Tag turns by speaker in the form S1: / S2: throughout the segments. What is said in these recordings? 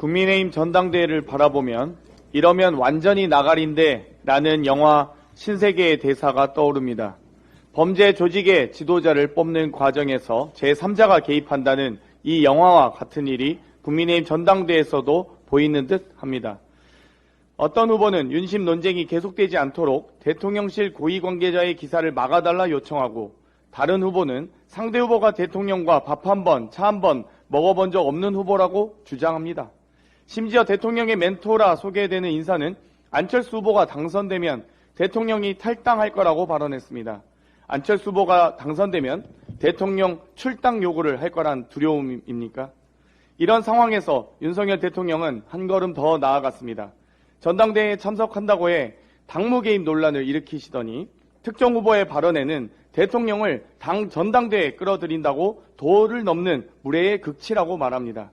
S1: 국민의힘 전당대회를 바라보면 이러면 완전히 나가린데 라는 영화 신세계의 대사가 떠오릅니다. 범죄 조직의 지도자를 뽑는 과정에서 제3자가 개입한다는 이 영화와 같은 일이 국민의힘 전당대회에서도 보이는 듯 합니다. 어떤 후보는 윤심 논쟁이 계속되지 않도록 대통령실 고위 관계자의 기사를 막아달라 요청하고, 다른 후보는 상대 후보가 대통령과 밥 한 번, 차 한 번 먹어본 적 없는 후보라고 주장합니다. 심지어 대통령의 멘토라 소개되는 인사는 안철수 후보가 당선되면 대통령이 탈당할 거라고 발언했습니다. 안철수 후보가 당선되면 대통령 출당 요구를 할 거란 두려움입니까? 이런 상황에서 윤석열 대통령은 한 걸음 더 나아갔습니다. 전당대회에 참석한다고 해 당무 개입 논란을 일으키시더니 특정 후보의 발언에는 대통령을 당 전당대회에 끌어들인다고 도를 넘는 무례의 극치라고 말합니다.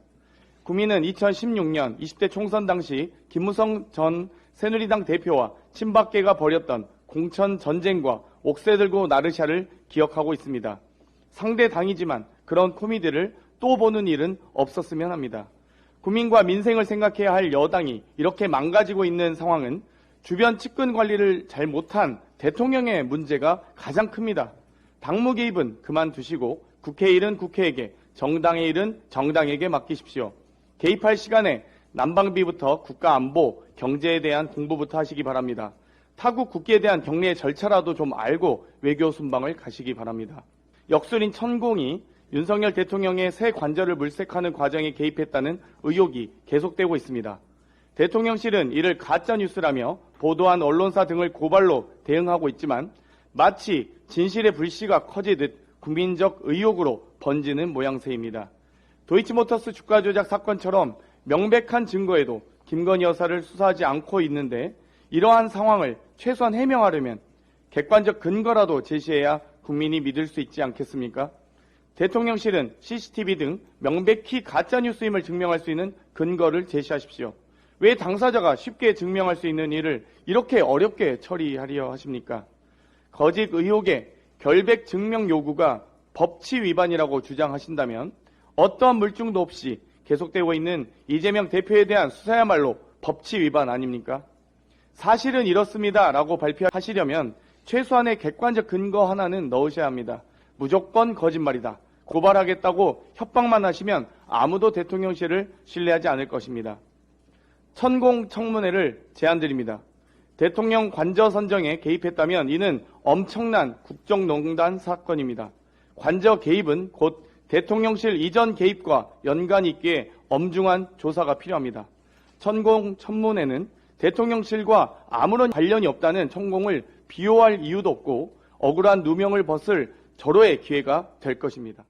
S1: 국민은 2016년 20대 총선 당시 김무성 전 새누리당 대표와 친박계가 벌였던 공천 전쟁과 옥새 들고 나르샤를 기억하고 있습니다. 상대 당이지만 그런 코미디를 또 보는 일은 없었으면 합니다. 국민과 민생을 생각해야 할 여당이 이렇게 망가지고 있는 상황은 주변 측근 관리를 잘 못한 대통령의 문제가 가장 큽니다. 당무 개입은 그만두시고 국회 일은 국회에게, 정당의 일은 정당에게 맡기십시오. 개입할 시간에 난방비부터 국가안보, 경제에 대한 공부부터 하시기 바랍니다. 타국 국기에 대한 경례의 절차라도 좀 알고 외교 순방을 가시기 바랍니다. 역술인 천공이 윤석열 대통령의 새 관절을 물색하는 과정에 개입했다는 의혹이 계속되고 있습니다. 대통령실은 이를 가짜뉴스라며 보도한 언론사 등을 고발로 대응하고 있지만 마치 진실의 불씨가 커지듯 국민적 의혹으로 번지는 모양새입니다. 도이치모터스 주가 조작 사건처럼 명백한 증거에도 김건희 여사를 수사하지 않고 있는데, 이러한 상황을 최소한 해명하려면 객관적 근거라도 제시해야 국민이 믿을 수 있지 않겠습니까? 대통령실은 CCTV 등 명백히 가짜뉴스임을 증명할 수 있는 근거를 제시하십시오. 왜 당사자가 쉽게 증명할 수 있는 일을 이렇게 어렵게 처리하려 하십니까? 거짓 의혹의 결백 증명 요구가 법치 위반이라고 주장하신다면 어떠한 물증도 없이 계속되고 있는 이재명 대표에 대한 수사야말로 법치 위반 아닙니까? 사실은 이렇습니다 라고 발표하시려면 최소한의 객관적 근거 하나는 넣으셔야 합니다. 무조건 거짓말이다, 고발하겠다고 협박만 하시면 아무도 대통령실을 신뢰하지 않을 것입니다. 천공 청문회를 제안드립니다. 대통령 관저 선정에 개입했다면 이는 엄청난 국정농단 사건입니다. 관저 개입은 곧 대통령실 이전 개입과 연관이 있기에 엄중한 조사가 필요합니다. 천공 청문회는 대통령실과 아무런 관련이 없다는 천공을 비호할 이유도 없고 억울한 누명을 벗을 절호의 기회가 될 것입니다.